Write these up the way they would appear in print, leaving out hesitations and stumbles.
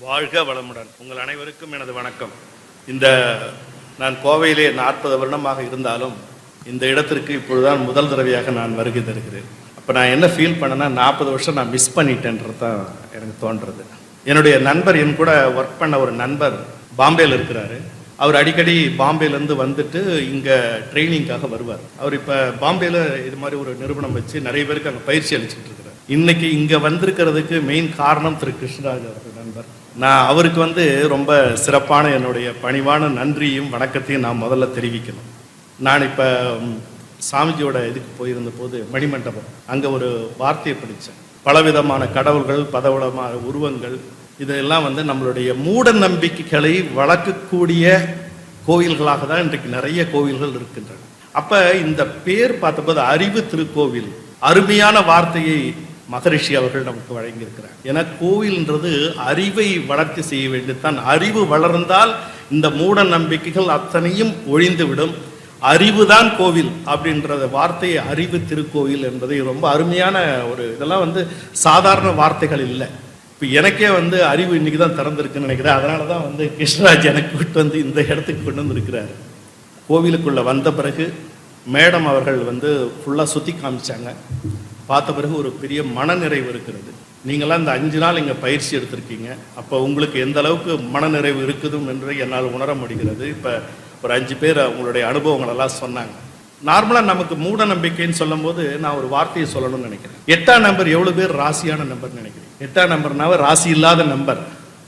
வாழ்க வளமுடன். உங்கள் அனைவருக்கும் எனது வணக்கம். நான் கோவையிலே 40 வருடமாக இருந்தாலும் இந்த இடத்திற்கு இப்பொழுதுதான் முதல் தடவையாக நான் வருகை தருகிறேன். அப்போ நான் என்ன ஃபீல் பண்ணேன்னா 40 வருஷம் நான் மிஸ் பண்ணிட்டேன்றது தான் எனக்கு தோன்றது. என்னுடைய நண்பர், என் கூட ஒர்க் பண்ண ஒரு நண்பர் பாம்பேயில் இருக்கிறாரு. அவர் அடிக்கடி பாம்பேலேருந்து வந்துட்டு இங்கே ட்ரைனிங்காக வருவார். அவர் இப்போ பாம்பேயில் இது மாதிரி ஒரு நிறுவனம் வச்சு நிறைய பேருக்கு அங்கே பயிற்சி அளிச்சுட்டு இருக்கிறார். இன்னைக்கு இங்கே வந்திருக்கிறதுக்கு மெயின் காரணம் திரு கிருஷ்ணராஜ் அவர்கள் நண்பர். நான் அவருக்கு ரொம்ப சிறப்பான என்னுடைய பணிவான நன்றியும் வணக்கத்தையும் நான் முதல்ல தெரிவிக்கணும். நான் இப்போ சாமிஜியோட இதுக்கு போயிருந்த போது மணிமண்டபம் அங்கே ஒரு வார்த்தையை படித்தேன். பலவிதமான கடவுள்கள், பலவிதமான உருவங்கள், இதெல்லாம் நம்மளுடைய மூட நம்பிக்கைகளை வளர்க்கக்கூடிய கோவில்களாக தான் இன்றைக்கு நிறைய கோவில்கள் இருக்கின்றன. அப்போ இந்த பேர் பார்த்தபோது அறிவு திருக்கோவில், அருமையான வார்த்தையை மகரிஷி அவர்கள் நமக்கு வழங்கியிருக்கிறார். ஏன்னா கோவில்ன்றது அறிவை வளர்ச்சி செய்ய வேண்டியதுதான். அறிவு வளர்ந்தால் இந்த மூட நம்பிக்கைகள் அத்தனையும் ஒழிந்துவிடும். அறிவுதான் கோவில் அப்படின்ற வார்த்தையை அறிவு திருக்கோவில் என்பதை ரொம்ப அருமையான ஒரு இதெல்லாம் சாதாரண வார்த்தைகள் இல்லை. இப்போ எனக்கே அறிவு இன்னைக்கு தான் திறந்திருக்குன்னு நினைக்கிறேன். அதனால தான் கிருஷ்ணராஜ் எனக்கு கூட்டு இந்த இடத்துக்கு கொண்டு வந்திருக்கிறார். கோவிலுக்குள்ளே வந்த பிறகு மேடம் அவர்கள் ஃபுல்லாக சுற்றி காமிச்சாங்க. பார்த்த பிறகு ஒரு பெரிய மனநிறைவு இருக்கிறது. நீங்களாம் இந்த 5 நாள் இங்கே பயிற்சி எடுத்திருக்கீங்க. அப்போ உங்களுக்கு எந்த அளவுக்கு மனநிறைவு இருக்குதும் என்று என்னால் உணர முடிகிறது. இப்போ ஒரு 5 பேர் அவங்களுடைய அனுபவங்களெல்லாம் சொன்னாங்க. நார்மலாக நமக்கு மூட நம்பிக்கைன்னு சொல்லும் போது நான் ஒரு வார்த்தையை சொல்லணும்னு நினைக்கிறேன். 8ஆம் நம்பர் எவ்வளோ பேர் ராசியான நம்பர்னு நினைக்கிறேன்? 8ஆம் நம்பர்னாவே ராசி இல்லாத நம்பர்.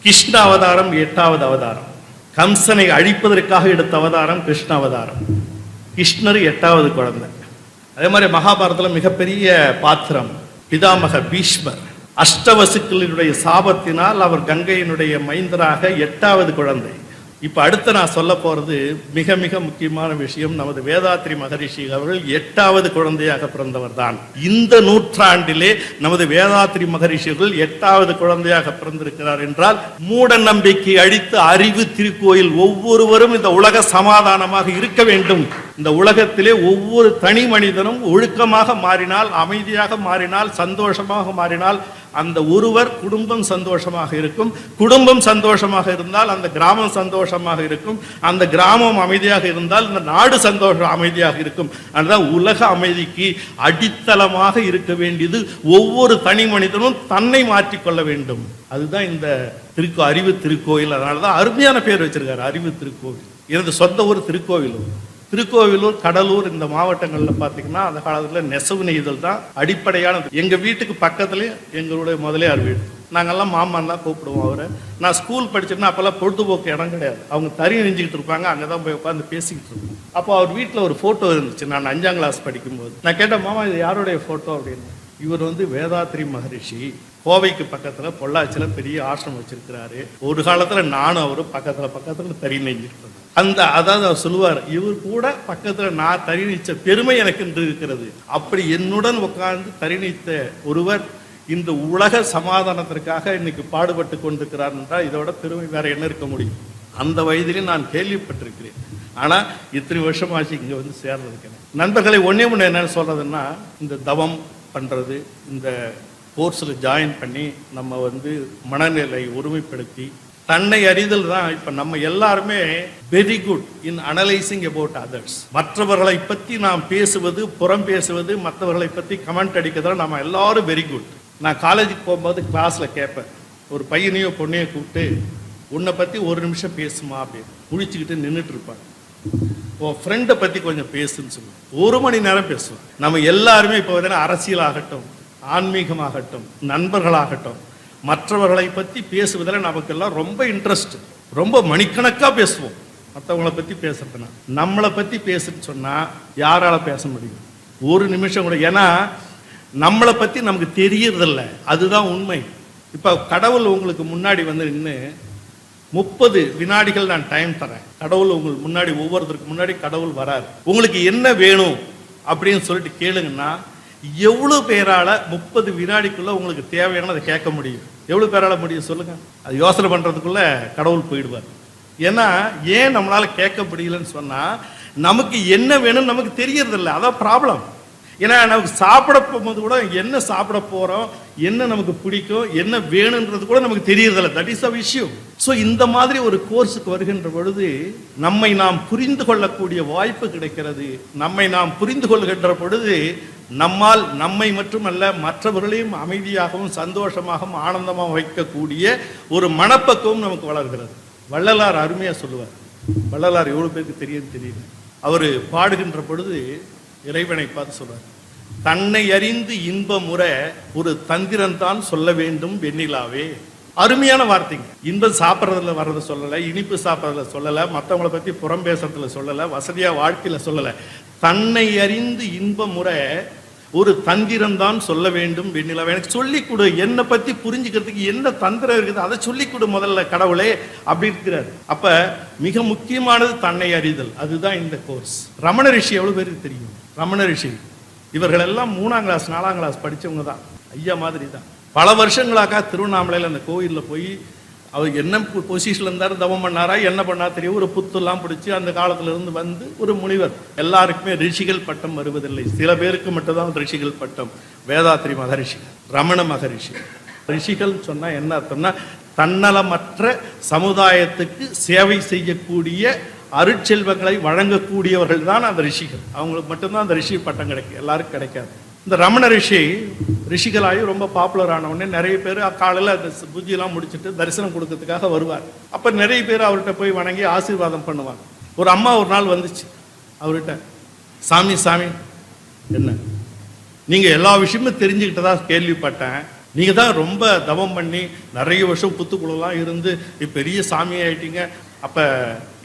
கிருஷ்ண அவதாரம் 8வது அவதாரம். கம்சனை அழிப்பதற்காக எடுத்த அவதாரம் கிருஷ்ண அவதாரம். கிருஷ்ணர் 8வது குழந்தை. அதே மாதிரி மகாபாரதத்தில் மிகப்பெரிய பாத்திரம் பிதாமக பீஷ்மர். அஷ்டவசுக்களினுடைய சாபத்தினால் அவர் கங்கையினுடைய மைந்தராக 8வது குழந்தை. இப்போ அடுத்து நான் சொல்ல போகிறது மிக மிக முக்கியமான விஷயம். நமது வேதாத்ரி மகரிஷி அவர்கள் 8வது குழந்தையாக பிறந்தவர் தான். இந்த நூற்றாண்டிலே நமது வேதாத்ரி மகரிஷிகள் 8வது குழந்தையாக பிறந்திருக்கிறார் என்றால் மூட நம்பிக்கை அழித்து அறிவு திருக்கோயில். ஒவ்வொருவரும் இந்த உலக சமாதானமாக இருக்க வேண்டும். இந்த உலகத்திலே ஒவ்வொரு தனி மனிதனும் ஒழுக்கமாக மாறினால், அமைதியாக மாறினால், சந்தோஷமாக மாறினால் அந்த ஒருவர் குடும்பம் சந்தோஷமாக இருக்கும். குடும்பம் சந்தோஷமாக இருந்தால் அந்த கிராமம் சந்தோஷமாக இருக்கும். அந்த கிராமம் அமைதியாக இருந்தால் இந்த நாடு அமைதியாக இருக்கும். அதுதான் உலக அமைதிக்கு அடித்தளமாக இருக்க வேண்டியது. ஒவ்வொரு தனி மனிதனும் தன்னை மாற்றிக்கொள்ள வேண்டும். அதுதான் இந்த அறிவு திருக்கோயில். அதனாலதான் அருமையான பேர் வச்சிருக்காரு, அறிவு திருக்கோவில். எனது சொந்த ஊர் திருக்கோவிலூர், கடலூர், இந்த மாவட்டங்களில் பார்த்தீங்கன்னா அந்த காலத்தில் நெசவு நெய்தல் தான் அடிப்படையானது. எங்கள் வீட்டுக்கு பக்கத்துலேயே எங்களுடைய முதலியார் வீடு. நாங்கள்லாம் மாமான் தான் கூப்பிடுவோம் அவரை. நான் ஸ்கூல் படிச்சேன்னா அப்போல்லாம் பொழுதுபோக்கு இடம் கிடையாது. அவங்க தறி நெஞ்சிக்கிட்டு இருப்பாங்க, அங்கே தான் போய் உட்காந்து பேசிக்கிட்டு இருப்போம். அப்போ அவர் வீட்டில் ஒரு ஃபோட்டோ இருந்துச்சு. நான் 5ஆம் கிளாஸ் படிக்கும்போது நான் கேட்டேன், மாமா இது யாருடைய ஃபோட்டோ அப்படின்னு. இவர் வேதாத்ரி மகரிஷி கோவைக்கு பக்கத்தில் பொள்ளாச்சியில் பெரிய ஆசிரமம் வச்சிருக்கிறாரு. ஒரு காலத்தில் நானும் அவரும் பக்கத்தில் தறி நெஞ்சிருக்கோம். அதாவது அவர் சொல்லுவார், இவர் கூட பக்கத்தில் நான் தறி நீச்ச பெருமை எனக்கு என்று இருக்கிறது. அப்படி என்னுடன் உட்கார்ந்து தறி நீத்த ஒருவர் இந்த உலக சமாதானத்திற்காக இன்னைக்கு பாடுபட்டு கொண்டிருக்கிறார் என்றால் இதோட பெருமை வேற என்ன இருக்க முடியும்? அந்த வயதிலே நான் கேள்விப்பட்டிருக்கிறேன். ஆனால் இத்தனை வருஷமாச்சு இங்கே சேர்றதுக்கு. நண்பர்களை ஒன்னே என்னன்னு சொல்றதுன்னா, இந்த தவம் பண்ணுறது, இந்த கோர்ஸில் ஜாயின் பண்ணி நம்ம மனநிலை ஒருமைப்படுத்தி தன்னை அறிதல் தான். இப்போ நம்ம எல்லாருமே very good in analysing about others. மற்றவர்களை பற்றி நாம் பேசுவது, புறம் பேசுவது, மற்றவர்களை பற்றி கமெண்ட் அடிக்கிறதுல நம்ம எல்லாரும் வெரி குட். நான் காலேஜுக்கு போகும்போது கிளாஸில் கேட்பேன், ஒரு பையனையோ பொண்ணையோ கூப்பிட்டு உன்னை பற்றி ஒரு நிமிஷம் பேசுமா அப்படின்னு முடிச்சுக்கிட்டு நின்றுட்டு இருப்பாங்க. உன் ஃப்ரெண்டை பற்றி கொஞ்சம் பேசுன்னு சொல்லுவேன். 1 மணி நேரம் பேசுவேன். நம்ம எல்லாருமே இப்போ அரசியல் ஆகட்டும், ஆன்மீகமாகட்டும், நண்பர்களாகட்டும், மற்றவர்களை பற்றி பேசுவதில் நமக்கெல்லாம் ரொம்ப இன்ட்ரெஸ்ட். ரொம்ப மணிக்கணக்காக பேசுவோம் மற்றவங்களை பற்றி பேசுறதுனா. நம்மளை பற்றி பேசுன்னு சொன்னால் யாரால பேச முடியும்? 1 நிமிஷம் கூட. ஏன்னா நம்மளை பற்றி நமக்கு தெரியறதில்ல, அதுதான் உண்மை. இப்போ கடவுள் உங்களுக்கு முன்னாடி நின்று 30 வினாடிகள் நான் டைம் தரேன். கடவுள் உங்களுக்கு முன்னாடி, ஒவ்வொருத்தருக்கு முன்னாடி கடவுள் வராரு. உங்களுக்கு என்ன வேணும் அப்படின்னு சொல்லிட்டு கேளுங்கன்னா எவ்வளோ பேரால 30 வினாடிக்குள்ள உங்களுக்கு தேவையானதை கேட்க முடியும்? எவ்வளோ பேரால முடியும் சொல்லுங்க? அது யோசனை பண்றதுக்குள்ள கடவுள் போயிடுவார். ஏன்னா ஏன் நம்மளால கேட்க முடியலன்னு சொன்னா நமக்கு என்ன வேணும்னு நமக்கு தெரியறதில்ல. அதான் ப்ராப்ளம். ஏன்னா நமக்கு சாப்பிட போகும்போது கூட என்ன சாப்பிட போறோம், என்ன நமக்கு பிடிக்கும், என்ன வேணுன்றது கூட நமக்கு தெரியறதில்ல. தட் இஸ் அ விஷயம். ஸோ இந்த மாதிரி ஒரு கோர்ஸுக்கு வருகின்ற பொழுது நம்மை நாம் புரிந்து கொள்ளக்கூடிய வாய்ப்பு கிடைக்கிறது. நம்மை நாம் புரிந்து கொள்கின்ற பொழுது நம்மால் நம்மை மட்டுமல்ல மற்றவர்களையும் அமைதியாகவும் சந்தோஷமாகவும் ஆனந்தமாக வைக்கக்கூடிய ஒரு மனப்பக்குவம் நமக்கு வளர்கிறது. வள்ளலார் அருமையா சொல்லுவார். வள்ளலார் எவ்வளவு பேருக்கு தெரியும் தெரியல. அவர் பாடுகின்ற பொழுது இறைவனை பார்த்து சொல்றார், தன்னை அறிந்து இன்பமுற ஒரு தந்திரன் தான் சொல்ல வேண்டும் வெண்ணிலாவே. அருமையான வார்த்தைங்க. இன்பம் சாப்பிட்றதுல வர்றதை சொல்லலை, இனிப்பு சாப்பிட்றதுல சொல்லலை, மற்றவங்களை பற்றி புறம் பேசுறதுல சொல்லலை, வசதியா வாழ்க்கையில சொல்லலை. தன்னை அறிந்து இன்பமுற ஒரு தந்திரம் தான் சொல்ல வேண்டும் வெண்ணிலாவே. எனக்கு சொல்லிக் கொடு, என்னை பத்தி புரிஞ்சுக்கிறதுக்கு என்ன தந்திரம் இருக்குது அதை சொல்லிக் கொடு முதல்ல கடவுளே அப்படி இருக்கிறார். அப்ப மிக முக்கியமானது தன்னை அறிதல். அதுதான் இந்த கோர்ஸ். ரமண ரிஷி எவ்வளவு பேருக்கு தெரியும்? ரமண ரிஷி இவர்கள் எல்லாம் 3ஆம் கிளாஸ் 4ஆம் கிளாஸ் படிச்சவங்க தான். ஐயா மாதிரி தான். பல வருஷங்களாக திருவண்ணாமலையில் அந்த கோயிலில் போய் அவர் என்ன பொசிஷன்ல இருந்தாரு, தவம் பண்ணாரா, என்ன பண்ணா தெரியும், ஒரு புத்தெல்லாம் பிடிச்சி அந்த காலத்துல இருந்து வந்து ஒரு முனிவர். எல்லாருக்குமே ரிஷிகள் பட்டம் வருவதில்லை, சில பேருக்கு மட்டும்தான் ரிஷிகள் பட்டம். வேதாத்ரி மகரிஷி, ரமண மகரிஷி. ரிஷிகள் சொன்னா என்ன அர்த்தம்னா, தன்னலமற்ற சமுதாயத்துக்கு சேவை செய்யக்கூடிய அருட்செல்வங்களை வழங்கக்கூடியவர்கள் தான் அந்த ரிஷிகள். அவங்களுக்கு மட்டும்தான் அந்த ரிஷி பட்டம் கிடைக்கும், எல்லாருக்கும் கிடைக்காது. இந்த ரமண ரிஷி ரிஷிகளாகி ரொம்ப பாப்புலர் ஆனவுடனே நிறைய பேர் காலையில் அந்த பூஜையெல்லாம் முடிச்சுட்டு தரிசனம் கொடுக்கறதுக்காக வருவார். அப்போ நிறைய பேர் அவர்கிட்ட போய் வணங்கி ஆசீர்வாதம் பண்ணுவாங்க. ஒரு அம்மா ஒரு நாள் வந்துச்சு அவர்கிட்ட, சாமி சாமி என்ன நீங்கள் எல்லா விஷயமும் தெரிஞ்சுக்கிட்டதா கேள்விப்பட்டேன், நீங்கள் தான் ரொம்ப தவம் பண்ணி நிறைய வருஷம் புத்துக்குள்ளலாம் இருந்து பெரிய சாமி ஆயிட்டீங்க, அப்போ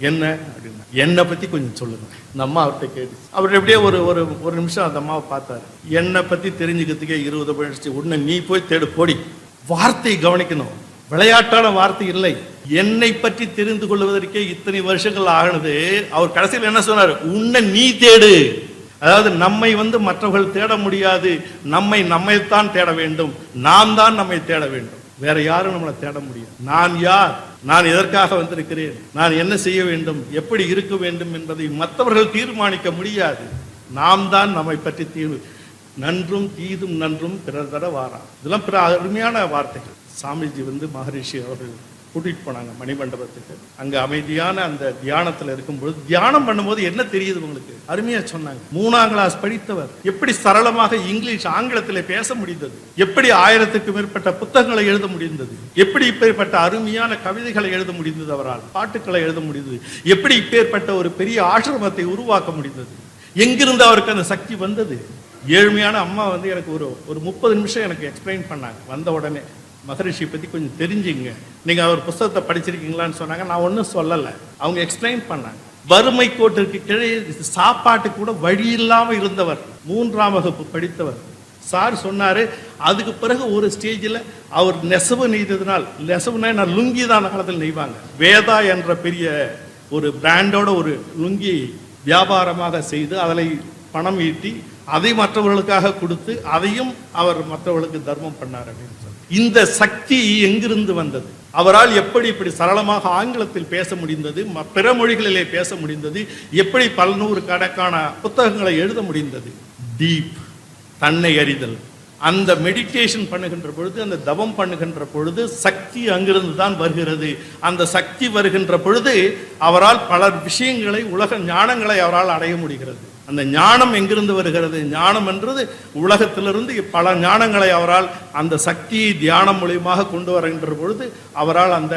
என்ன அப்படின்னா என்னை பற்றி கொஞ்சம் சொல்லுங்க. இந்த அம்மா அவர்கிட்ட கேட்டு அவர் எப்படியே ஒரு ஒரு ஒரு நிமிஷம் அந்த அம்மாவை பார்த்தாரு. என்னை பற்றி தெரிஞ்சுக்கிறதுக்கே 20 வருஷம் உன்னை நீ போய் தேடு போடி. வார்த்தையை கவனிக்கணும், விளையாட்டான வார்த்தை இல்லை. என்னை பற்றி தெரிந்து கொள்வதற்கே இத்தனை வருஷங்கள் ஆகினது. அவர் கடைசியில் என்ன சொன்னார், உன்னை நீ தேடு. அதாவது நம்மை மற்றவர்கள் தேட முடியாது, நம்மைத்தான் தேட வேண்டும், நாம் தான் நம்மை தேட வேண்டும், வேற யாரும் நம்மளை தேட முடியாது. நான் யார், நான் எதற்காக வந்திருக்கிறேன், நான் என்ன செய்ய வேண்டும், எப்படி இருக்க வேண்டும் என்பதை மற்றவர்கள் தீர்மானிக்க முடியாது. நாம் தான் நம்மை பற்றி தீர்வு. நன்றும் தீதும் நன்றும் பிறர் தர வாரா. இதெல்லாம் பிற அருமையான வார்த்தைகள். சாமிஜி மகரிஷி அவர்கள் கூட்டிட்டு போனாங்க மணிமண்டபத்துக்கு. அங்க அமைதியான அந்த தியானத்துல இருக்கும்பொழுது, தியானம் பண்ணும்போது என்ன தெரியுது உங்களுக்கு, அருமையா சொன்னாங்க. 3ஆம் கிளாஸ் படித்தவர் எப்படி சரளமாக இங்கிலீஷ் ஆங்கிலத்தில் பேச முடிந்தது, எப்படி 1000க்கும் மேற்பட்ட புத்தகங்களை எழுத முடிந்தது, எப்படி இப்பேற்பட்ட அருமையான கவிதைகளை எழுத முடிந்தது, அவரால் பாட்டுக்களை எழுத முடிந்தது, எப்படி இப்பேற்பட்ட ஒரு பெரிய ஆசிரமத்தை உருவாக்க முடிந்தது, எங்கிருந்து அவருக்கு அந்த சக்தி வந்தது. ஏழ்மையான அம்மா எனக்கு ஒரு 30 நிமிஷம் எனக்கு எக்ஸ்பிளைன் பண்ணாங்க. வந்த உடனே மகரிஷி பற்றி கொஞ்சம் தெரிஞ்சுங்க, நீங்கள் அவர் புத்தகத்தை படிச்சிருக்கீங்களான்னு சொன்னாங்க. நான் ஒன்றும் சொல்லலை, அவங்க எக்ஸ்பிளைன் பண்ணாங்க. வறுமை கோட்டிற்கு கீழே சாப்பாட்டுக்கு கூட வழி இல்லாமல் இருந்தவர், 3ஆம் வகுப்பு படித்தவர். சார் சொன்னார், அதுக்கு பிறகு ஒரு ஸ்டேஜில் அவர் நெசவு நெய்ததுனால், நெசவுனா நான் லுங்கி தான் காலத்தில் நெய்வாங்க, வேதா என்ற பெரிய ஒரு பிராண்டோட ஒரு லுங்கி வியாபாரமாக செய்து அதில் பணம் ஈட்டி அதை மற்றவர்களுக்காக கொடுத்து அதையும் அவர் மற்றவர்களுக்கு தர்மம் பண்ணார் அப்படின்னு சொல்லி. இந்த சக்தி எங்கிருந்து வந்தது, அவரால் எப்படி இப்படி சரளமாக ஆங்கிலத்தில் பேச முடிந்தது, பிற மொழிகளிலே பேச முடிந்தது, எப்படி 100 கணக்கான புத்தகங்களை எழுத முடிந்தது. டீப் தன்னை அறிதல். அந்த மெடிடேஷன் பண்ணுகின்ற பொழுது, அந்த தவம் பண்ணுகின்ற பொழுது சக்தி அங்கிருந்து தான் வருகிறது. அந்த சக்தி வருகின்ற பொழுது அவரால் பல விஷயங்களை, உலக ஞானங்களை அவரால் அடைய முடிகிறது. அந்த ஞானம் எங்கிருந்து வருகிறது, ஞானம் என்றது உலகத்திலிருந்து பல ஞானங்களை அவரால் அந்த சக்தியை தியானம் மூலியமாக கொண்டு வருகின்ற பொழுது அவரால் அந்த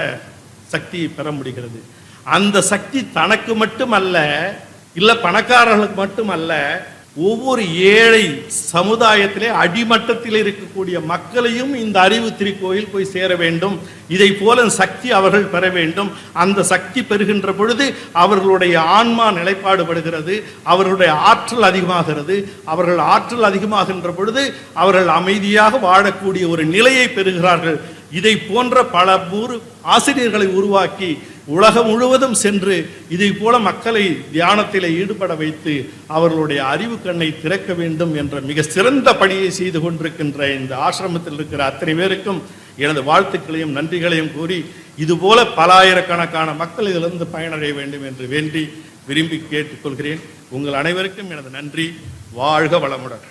சக்தியை பெற முடிகிறது. அந்த சக்தி தனக்கு மட்டுமல்ல, இல்லை பணக்காரர்களுக்கு மட்டுமல்ல, ஒவ்வொரு ஏழை சமுதாயத்திலே அடிமட்டத்தில் இருக்கக்கூடிய மக்களையும் இந்த அறிவு திருக்கோயில் போய் சேர வேண்டும். இதை போல சக்தி அவர்கள் பெற வேண்டும். அந்த சக்தி பெறுகின்ற பொழுது அவர்களுடைய ஆன்மா நிலைப்பாடுபடுகிறது, அவர்களுடைய ஆற்றல் அதிகமாகிறது. அவர்கள் ஆற்றல் அதிகமாகின்ற பொழுது அவர்கள் அமைதியாக வாழக்கூடிய ஒரு நிலையை பெறுகிறார்கள். இதை போன்ற பல ஆசிரியர்களை உருவாக்கி உலகம் முழுவதும் சென்று இதை போல மக்களை தியானத்தில் ஈடுபட வைத்து அவர்களுடைய அறிவு கண்ணை திறக்க வேண்டும் என்ற மிக சிறந்த பணியை செய்து கொண்டிருக்கின்ற இந்த ஆசிரமத்தில் இருக்கிற அத்தனை பேருக்கும் எனது வாழ்த்துக்களையும் நன்றிகளையும் கூறி, இதுபோல பல ஆயிரக்கணக்கான மக்கள் இதிலிருந்து பயனடைய வேண்டும் என்று வேண்டி விரும்பி கேட்டுக்கொள்கிறேன். உங்கள் அனைவருக்கும் எனது நன்றி. வாழ்க வளமுடன்.